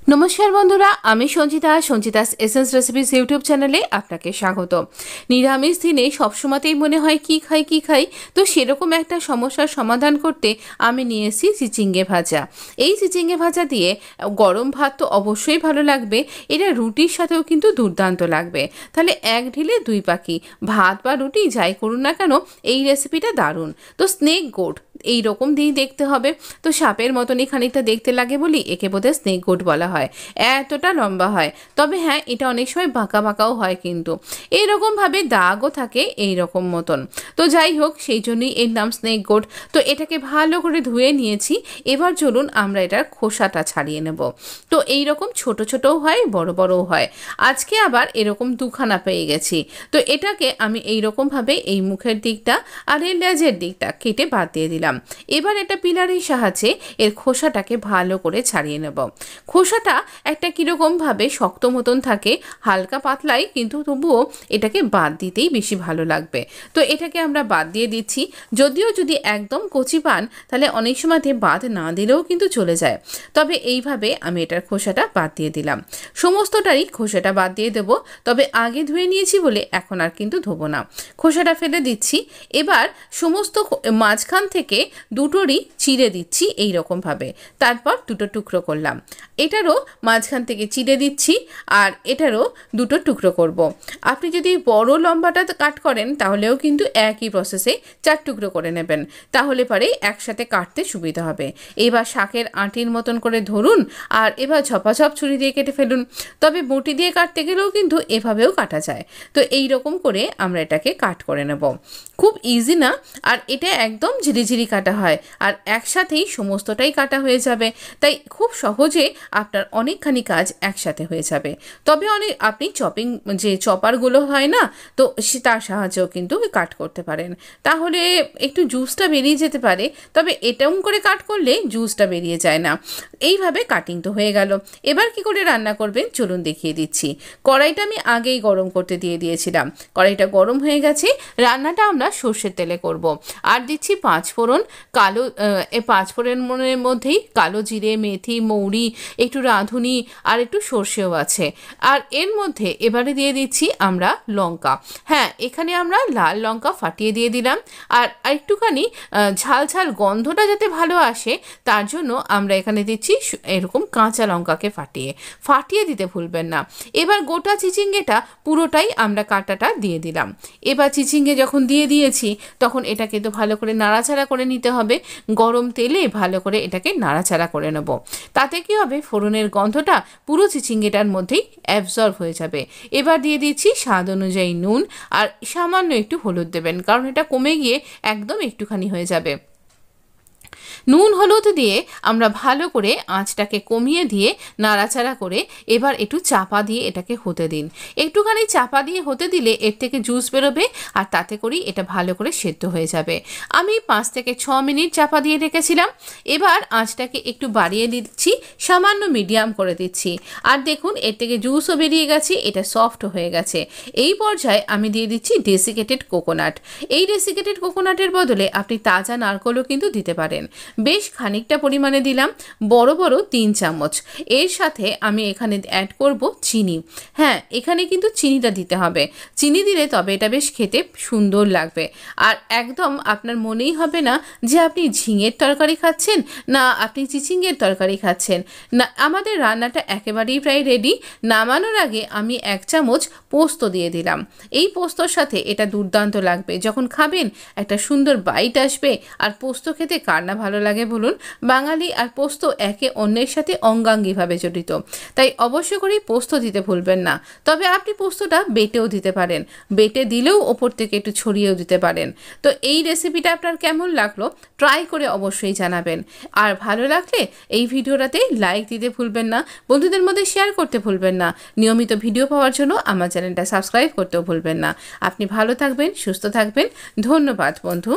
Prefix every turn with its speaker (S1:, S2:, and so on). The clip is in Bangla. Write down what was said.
S1: नमस्कार बंधुरा आमी संचिता संचितास एसेंस रेसिपिस यूट्यूब चैनेले आपनाके स्वागत। निरामिष दिने सब সময়তেই মনে হয় কি খাই তো সেরকম একটা সমস্যার সমাধান করতে আমি নিয়ে এসেছি চিচিঙ্গে ভাজা। এই চিচিঙ্গে ভাজা দিয়ে গরম ভাত তো অবশ্যই ভালো লাগবে, এটা রুটির সাথেও কিন্তু দুর্দান্ত লাগবে। তাহলে এক ঢিলে দুই পাখি, ভাত বা রুটি যাই করুন না কেন এই রেসিপিটা দারুণ। তো স্নেক গোট এই রকম দিয়েই দেখতে হবে। তো সাপের মতনই খানিকটা দেখতে লাগে বলি একে বোধহয় স্নেক গোট বলা হয়। এতটা লম্বা হয়, তবে হ্যাঁ এটা অনেক সময় বাঁকা বাঁকাও হয়, কিন্তু এইরকমভাবে দাগও থাকে এইরকম মতন। তো যাই হোক সেই জন্যই এর নাম স্নেক গোট। তো এটাকে ভালো করে ধুয়ে নিয়েছি। এবার চলুন আমরা এটার খোসাটা ছাড়িয়ে নেব। তো এইরকম ছোট ছোটও হয়, বড় বড়ও হয়। আজকে আবার এরকম দুখানা পেয়ে গেছি। তো এটাকে আমি এইরকমভাবে এই মুখের দিকটা আর এর লেজের দিকটা কেটে বাদ দিয়ে দিলাম। এবার এটা পিলারের সাহায্যে এর খোসাটাকে ভালো করে ছাড়িয়ে নেব। খোসাটা একটা কিরকম ভাবে শক্ত মতন থাকে, হালকা পাতলাই, কিন্তু তবুও এটাকে বাদ দিতেই বেশি ভালো লাগবে। তো এটাকে আমরা বাদ দিয়ে দিচ্ছি। যদিও যদি একদম কচি পান তাহলে অনেক সময়তে বাদ না দিলেও কিন্তু চলে যায়, তবে এইভাবে আমি এটার খোসাটা বাদ দিয়ে দিলাম। সমস্তটারই খোসাটা বাদ দিয়ে দেব, তবে আগে ধুয়ে নিয়েছি বলে এখন আর কিন্তু ধোবো না। খোসাটা ফেলে দিচ্ছি। এবার সমস্ত মাঝখান থেকে দুটোরই চিড়ে দিচ্ছি এই রকম ভাবে, তারপর দুটো টুকরো করলাম। এটারও মাঝখান থেকে চিড়ে দিচ্ছি আর এটারও দুটো টুকরো করব। আপনি যদি বড় লম্বাটা কাট করেন তাহলেও কিন্তু একই প্রসেসে 4 টুকরো করে নেবেন, তাহলে পরে একসাথে কাটতে সুবিধা হবে। এবার শাকের আঁটির মতন করে ধরুন আর এবার ঝপাঝপ ছুরি দিয়ে কেটে ফেলুন। তবে বটি দিয়ে কাটতে গেলেও কিন্তু এভাবেও কাটা যায়। তো এই রকম করে আমরা এটাকে কাট করে নেব। খুব ইজি না, আর এটা একদম ঝিরিঝিরি কাটা হয় আর একসাথেই সমস্তটাই কাটা হয়ে যাবে। তাই খুব সহজে আপনার অনেকখানি কাজ একসাথে হয়ে যাবে। তবে আপনি চপিং যে চপারগুলো হয় না, তো তার সাহায্যেও কিন্তু কাট করতে পারেন, তাহলে একটু জুসটা বেরিয়ে যেতে পারে। তবে এটাও করে কাট করলে জুসটা বেরিয়ে যায় না। এইভাবে কাটিং তো হয়ে গেল। এবার কি করে রান্না করবেন চলুন দেখিয়ে দিচ্ছি। কড়াইটা আমি আগেই গরম করতে দিয়ে দিয়েছিলাম। কড়াইটা গরম হয়ে গেছে। রান্নাটা আমরা সর্ষের তেলে করব। আর দিচ্ছি 5 ফোড়ন। কালো 5 ফোড়নের মধ্যেই কালো জিরে, মেথি, মৌরি, একটু রাঁধুনি আর একটু সর্ষেও আছে। আর এর মধ্যে এবারে দিয়ে দিচ্ছি আমরা লঙ্কা। হ্যাঁ, এখানে আমরা লাল লঙ্কা ফাটিয়ে দিয়ে দিলাম। আর একটুখানি ঝাল ঝাল গন্ধটা যাতে ভালো আসে তার জন্য আমরা এখানে দিচ্ছি এরকম কাঁচা লঙ্কাকে ফাটিয়ে দিতে ভুলবেন না। এবার গোটা চিচিঙ্গেটা পুরোটাই আমরা কাঁটাটা দিয়ে দিলাম। এবার চিচিঙ্গে যখন দিয়ে দিয়েছি তখন এটাকে তো ভালো করে নাড়াচাড়া করে নিতে হবে। গরম তেলে ভালো করে এটাকে নাড়াচাড়া করে নেব। তাতে কি হবে, ফোড়নের গন্ধটা পুরো চিচিঙ্গেটার মধ্যেই অ্যাবজর্ব হয়ে যাবে। এবার দিয়ে দিচ্ছি স্বাদ অনুযায়ী নুন আর সামান্য একটু হলুদ দেবেন, কারণ এটা কমে গিয়ে একদম একটুখানি হয়ে যাবে। নুন হলুদ দিয়ে আমরা ভালো করে আঁচটাকে কমিয়ে দিয়ে নাড়াচাড়া করে এবার একটু চাপা দিয়ে এটাকে হতে দিন। একটুখানি চাপা দিয়ে হতে দিলে এর থেকে জুস বেরোবে আর তাতে করেই এটা ভালো করে সেদ্ধ হয়ে যাবে। আমি 5 থেকে 6 মিনিট চাপা দিয়ে রেখেছিলাম। এবার আঁচটাকে একটু বাড়িয়ে দিচ্ছি, সামান্য মিডিয়াম করে দিচ্ছি। আর দেখুন এর থেকে জুসও বেরিয়ে গেছে, এটা সফট হয়ে গেছে। এই পর্যায়ে আমি দিয়ে দিচ্ছি ডেসিকেটেড কোকোনাট। এই ডেসিকেটেড কোকোনাটের বদলে আপনি তাজা নারকেলও কিন্তু দিতে পারেন। বেশ খানিকটা পরিমাণে দিলাম, বড় বড় 3 চামচ। এর সাথে আমি এখানে অ্যাড করব চিনি। হ্যাঁ, এখানে কিন্তু চিনিটা দিতে হবে। চিনি দিলে তবে এটা বেশ খেতে সুন্দর লাগবে। আর একদম আপনার মনেই হবে না যে আপনি ঝিঙের তরকারি খাচ্ছেন না আপনি চিচিঙ্গের তরকারি খাচ্ছেন না। আমাদের রান্নাটা একেবারেই প্রায় রেডি। নামানোর আগে আমি 1 চামচ পোস্ত দিয়ে দিলাম। এই পোস্তর সাথে এটা দুর্দান্ত লাগবে। যখন খাবেন একটা সুন্দর বাইট আসবে। আর পোস্ত খেতে কার না ভালো লাগে বলুন। বাঙালি আর পোস্ত একে অন্যের সাথে অঙ্গাঙ্গিভাবে জড়িত, তাই অবশ্যই করেই পোস্ত দিতে ভুলবেন না। তবে আপনি পোস্তটা বেটেও দিতে পারেন, বেটে দিলেও ওপর থেকে একটু ছড়িয়েও দিতে পারেন। তো এই রেসিপিটা আপনার কেমন লাগলো ট্রাই করে অবশ্যই জানাবেন। আর ভালো লাগলে এই ভিডিওটাতে লাইক দিতে ভুলবেন না, বন্ধুদের মধ্যে শেয়ার করতে ভুলবেন না। নিয়মিত ভিডিও পাওয়ার জন্য আমার চ্যানেলটা সাবস্ক্রাইব করতেও ভুলবেন না। আপনি ভালো থাকবেন, সুস্থ থাকবেন। ধন্যবাদ বন্ধু।